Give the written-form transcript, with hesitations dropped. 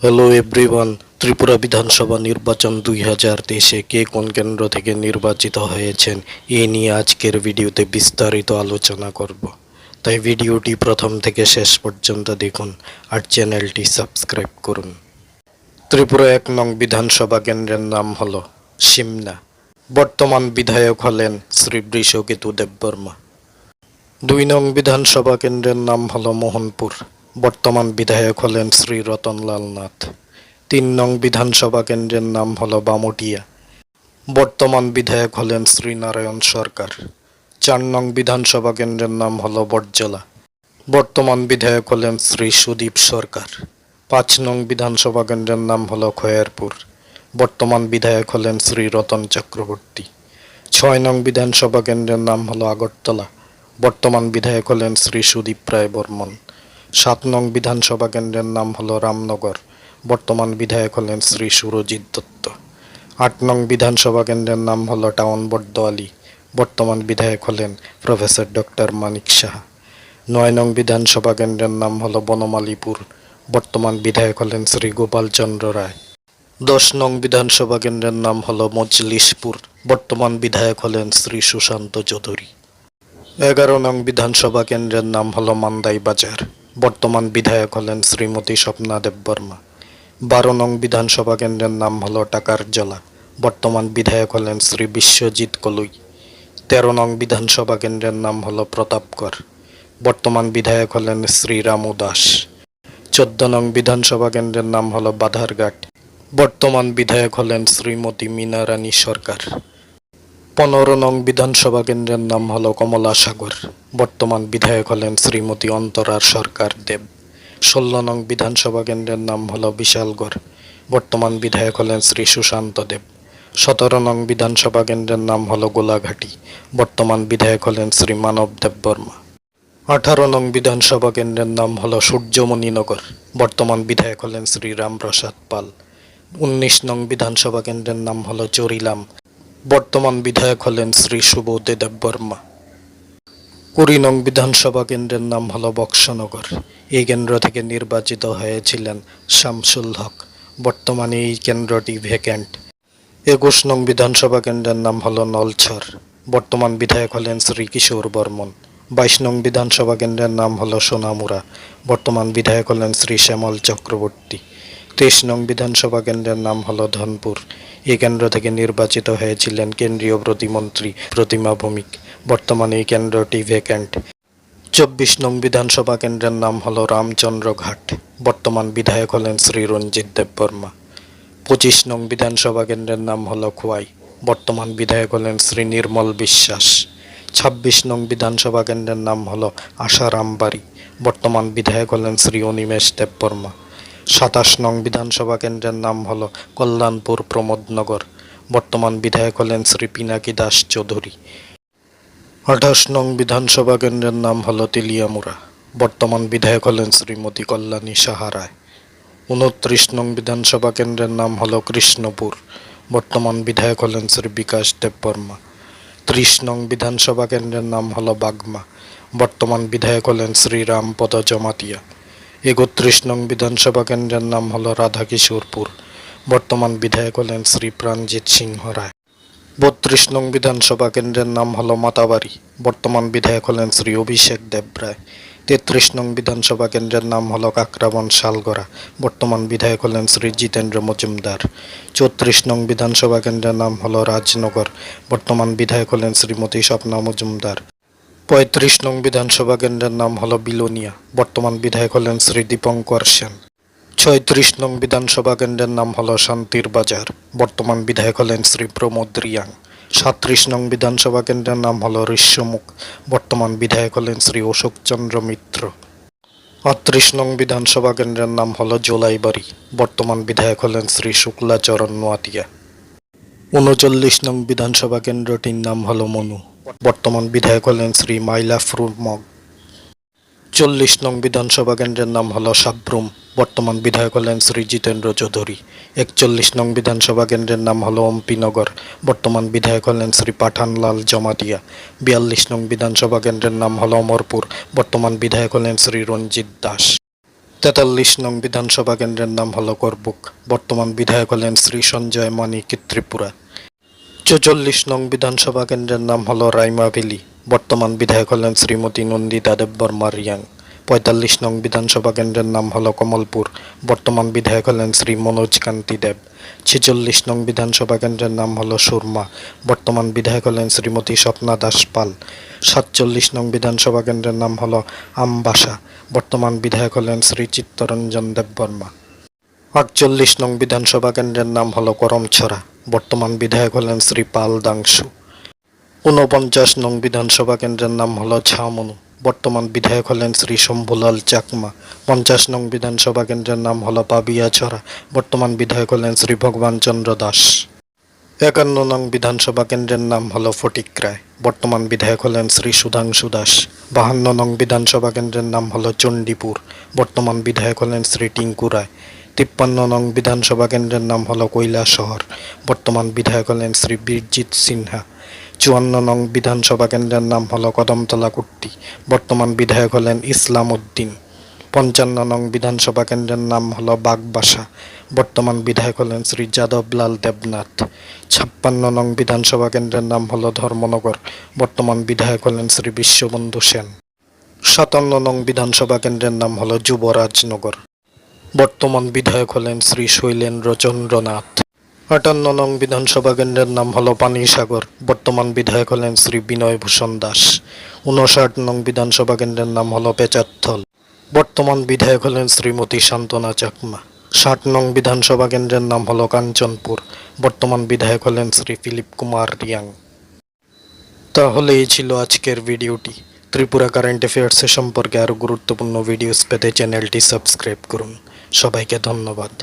Hello everyone, Tripura বিধানসভা নির্বাচন 2023-এ কে কোন কেন্দ্র থেকে নির্বাচিত হয়েছেন এ নিয়ে আজকের ভিডিওতে বিস্তারিত আলোচনা করব। তাই ভিডিওটি প্রথম থেকে শেষ পর্যন্ত দেখুন আর চ্যানেলটি সাবস্ক্রাইব করুন। ত্রিপুরা 1 নং বিধানসভা কেন্দ্রের নাম হল সিমনা। বর্তমান বিধায়ক হলেন শ্রী বৃষকেতু দেববর্মা। 2 নং বিধানসভা কেন্দ্রের নাম হল মোহনপুর। বর্তমান বিধায়ক হলেন শ্রী রতনলাল নাথ। 3 নং বিধানসভা কেন্দ্রের নাম হল বামুটিয়া। বর্তমান বিধায়ক হলেন শ্রী নারায়ণ সরকার। 4 নং বিধানসভা কেন্দ্রের নাম হল বটজলা। বর্তমান বিধায়ক হলেন শ্রী সুদীপ সরকার। 5 নং বিধানসভা কেন্দ্রের নাম হল খয়েরপুর। বর্তমান বিধায়ক হলেন শ্রী রতন চক্রবর্তী। 6 নং বিধানসভা কেন্দ্রের নাম হল আগরতলা। বর্তমান বিধায়ক হলেন শ্রী সুদীপ রায় বর্মন। 7 নং বিধানসভা কেন্দ্রের নাম হল রামনগর। বর্তমান বিধায়ক হলেন শ্রী সুরজিৎ দত্ত। 8 নং বিধানসভা কেন্দ্রের নাম হল টাউন বটদোয়ালি। বর্তমান বিধায়ক হলেন প্রফেসর ডক্টর মানিক সাহা। 9 নং বিধানসভা কেন্দ্রের নাম হল বনমালীপুর। বর্তমান বিধায়ক হলেন শ্রী গোপাল চন্দ্র রায়। 10 নং বিধানসভা কেন্দ্রের নাম হল মজলিশপুর। বর্তমান বিধায়ক হলেন শ্রী সুশান্ত চৌধুরী। 11 নং বিধানসভা কেন্দ্রের নাম হল মান্দাই বাজার। বর্তমান বিধায়ক হলেন শ্রীমতী স্বপ্না দেববর্মা। 12 নং বিধানসভা কেন্দ্রের নাম হল টাকারজলা। বর্তমান বিধায়ক হলেন শ্রী বিশ্বজিৎ কলুই। 13 নং বিধানসভা কেন্দ্রের নাম হল প্রতাপগড়। বর্তমান বিধায়ক হলেন শ্রী রামু দাস। 14 নং বিধানসভা কেন্দ্রের নাম হল বাধারঘাট। বর্তমান বিধায়ক হলেন শ্রীমতী মীনা রানী সরকার। 15 নং বিধানসভা কেন্দ্রের নাম হল কমলাসাগর। বর্তমান বিধায়ক হলেন শ্রীমতী অন্তরার সরকার দেব। 16 নং বিধানসভা কেন্দ্রের নাম হল বিশালগড়। বর্তমান বিধায়ক হলেন শ্রী সুশান্ত দেব। 17 নং বিধানসভা কেন্দ্রের নাম হল গোলাঘাটি। বর্তমান বিধায়ক হলেন শ্রী মানব দেববর্মা। 18 নং বিধানসভা কেন্দ্রের নাম হল সূর্যমণিনগর। বর্তমান বিধায়ক হলেন শ্রী রামপ্রসাদ পাল। 19 নং বিধানসভা কেন্দ্রের নাম হল চরিলাম। বর্তমান বিধায়ক হলেন শ্রী সুবোধে দেববর্মা। 20 নং বিধানসভা কেন্দ্রের নাম হল বক্সনগর। এই কেন্দ্র থেকে নির্বাচিত হয়েছিলেন শামসুল হক। বর্তমানে এই কেন্দ্রটি ভ্যাকেন্ট। 21 নং বিধানসভা কেন্দ্রের নাম হল নলছর। বর্তমান বিধায়ক হলেন শ্রী কিশোর বর্মন। 22 নং বিধানসভা কেন্দ্রের নাম হল সোনামুড়া। বর্তমান বিধায়ক হলেন শ্রী শ্যামল চক্রবর্তী। 23 নং বিধানসভা কেন্দ্রের নাম হল ধনপুর। এই কেন্দ্র থেকে নির্বাচিত হয়েছিলেন কেন্দ্রীয় প্রতিমন্ত্রী প্রতিমা ভৌমিক। বর্তমানে এই কেন্দ্রটি ভ্যাকেন্ট। 24 নং বিধানসভা কেন্দ্রের নাম হল রামচন্দ্র ঘাট। বর্তমান বিধায়ক হলেন শ্রী রঞ্জিত দেববর্মা। 25 নং বিধানসভা কেন্দ্রের নাম হল খোয়াই। বর্তমান বিধায়ক হলেন শ্রী নির্মল বিশ্বাস। 26 নং বিধানসভা কেন্দ্রের নাম হল আশারামবাড়ি। বর্তমান বিধায়ক হলেন শ্রী অনিমেষ দেববর্মা। 27 নং বিধানসভা কেন্দ্রের নাম হল কল্যাণপুর প্রমোদনগর। বর্তমান বিধায়ক হলেন শ্রী পিনাকি দাস চৌধুরী। 28 নং বিধানসভা কেন্দ্রের নাম হল তেলিয়ামুড়া। বর্তমান বিধায়ক হলেন শ্রীমতী কল্যাণী সাহা রায়। 29 নং বিধানসভা কেন্দ্রের নাম হল কৃষ্ণপুর। বর্তমান বিধায়ক হলেন শ্রী বিকাশ দেববর্মা। 30 নং বিধানসভা কেন্দ্রের নাম হল বাগমা। বর্তমান বিধায়ক হলেন শ্রী রামপদ জমাতিয়া। 31 নং বিধানসভা কেন্দ্রের নাম হল রাধাকিশোরপুর। বর্তমান বিধায়ক হলেন শ্রী প্রাণজিৎ সিংহ রায়। 32 নং বিধানসভা কেন্দ্রের নাম হল মাতাবাড়ি। বর্তমান বিধায়ক হলেন শ্রী অভিষেক দেবরায়। 33 নং বিধানসভা কেন্দ্রের নাম হল কাকরাবন শালগড়া। বর্তমান বিধায়ক হলেন শ্রী জিতেন্দ্র মজুমদার। 34 নং বিধানসভা কেন্দ্রের নাম হল রাজনগর। বর্তমান বিধায়ক হলেন শ্রীমতী স্বপ্না মজুমদার। 35 নং বিধানসভা কেন্দ্রের নাম হল বিলোনিয়া। বর্তমান বিধায়ক হলেন শ্রী দীপঙ্কর সেন। 36 নং বিধানসভা কেন্দ্রের নাম হল শান্তির বাজার। বর্তমান বিধায়ক হলেন শ্রী প্রমোদ রিয়াং। 37 নং বিধানসভা কেন্দ্রের নাম হল ঋষ্যমুখ। বর্তমান বিধায়ক হলেন শ্রী অশোক চন্দ্র মিত্র। 38 নং বিধানসভা কেন্দ্রের নাম হল জোলাইবাড়ি। বর্তমান বিধায়ক হলেন শ্রী শুক্লাচরণ নোয়াতিয়া। 39 নং বিধানসভা কেন্দ্রটির নাম হল মনু। বর্তমান বিধায়ক হলেন শ্রী মাইলাফরুল মগ। 40 নং বিধানসভা কেন্দ্রের নাম হল সাব্রুম। বর্তমান বিধায়ক হলেন শ্রী জিতেন্দ্র চৌধুরী। 41 নং বিধানসভা কেন্দ্রের নাম হল অম্পিনগর। বর্তমান বিধায়ক হলেন শ্রী পাঠানলাল জমাতিয়া। 42 নং বিধানসভা কেন্দ্রের নাম হল অমরপুর। বর্তমান বিধায়ক হলেন শ্রী রঞ্জিত দাস। 43 নং বিধানসভা কেন্দ্রের নাম হলো করবুক, বর্তমান বিধায়ক হলেন শ্রী সঞ্জয় মানিক ত্রিপুরা। 44 নং বিধানসভা কেন্দ্রের নাম হলো রাইমাভেলি, বর্তমান বিধায়ক হলেন শ্রীমতী নন্দিতা দেববর্মা রিয়াং। 45 নং বিধানসভা কেন্দ্রের নাম হলো কমলপুর, বর্তমান বিধায়ক হলেন শ্রী মনোজ কান্তি দেব। 46 নং বিধানসভা কেন্দ্রের নাম হলো সুরমা, বর্তমান বিধায়ক হলেন শ্রীমতী স্বপ্না দাস পাল। 47 নং বিধানসভা কেন্দ্রের নাম হলো আমবাসা, বর্তমান বিধায়ক হলেন শ্রী চিত্তরঞ্জন দেববর্মা। 48 নং বিধানসভা কেন্দ্রের নাম হলো করমছড়া, বর্তমান বিধায়ক হলেন শ্রী পাল দাংশু। 49 নং বিধানসভা কেন্দ্রের নাম হলো ঝামনু, বর্তমান বিধায়ক হলেন শ্রী শম্ভুলাল চাকমা। 50 নং বিধানসভা কেন্দ্রের নাম হলো পাবিয়াছড়া, বর্তমান বিধায়ক হলেন শ্রী ভগবান চন্দ্র দাস। 51 নং বিধানসভা কেন্দ্রের নাম হলো ফটিকরায়, বর্তমান বিধায়ক হলেন শ্রী সুধাংশু দাস। 52 নং বিধানসভা কেন্দ্রের নাম হলো চণ্ডীপুর, বর্তমান বিধায়ক হলেন শ্রী টিঙ্কু রায়। 53 নং বিধানসভা কেন্দ্রের নাম হলো কৈলাসহর, বর্তমান বিধায়ক হলেন শ্রী বীরজিৎ সিনহা। 54 নং বিধানসভা কেন্দ্রের নাম হলো কদমতলা কুট্টি, বর্তমান বিধায়ক হলেন ইসলাম উদ্দিন। 55 নং বিধানসভা কেন্দ্রের নাম হলো বাগবাসা, বর্তমান বিধায়ক হলেন শ্রী যাদবলাল দেবনাথ। 56 নং বিধানসভা কেন্দ্রের নাম হলো ধর্মনগর, বর্তমান বিধায়ক হলেন শ্রী বিশ্ববন্ধু সেন। 57 নং বিধানসভা কেন্দ্রের নাম হলো যুবরাজনগর, বর্তমান বিধায়ক হলেন শ্রী শৈলেন্দ্র চন্দ্রনাথ। 58 নং বিধানসভা কেন্দ্রের নাম হলো পানিসাগর, বর্তমান বিধায়ক হলেন শ্রী বিনয় ভূষণ দাস। 59 নং বিধানসভা কেন্দ্রের নাম হলো পেচারথল, বর্তমান বিধায়ক হলেন শ্রীমতী শান্তনা চাকমা। 60 নং বিধানসভা কেন্দ্রের নাম হলো কাঞ্চনপুর, বর্তমান বিধায়ক হলেন শ্রী ফিলিপ কুমার রিয়াং। তাহলে এই ছিল আজকের ভিডিওটি। ত্রিপুরা কারেন্ট অ্যাফেয়ার্সের সম্পর্কে আরও গুরুত্বপূর্ণ ভিডিওস পেতে চ্যানেলটি সাবস্ক্রাইব করুন। সবাইকে ধন্যবাদ।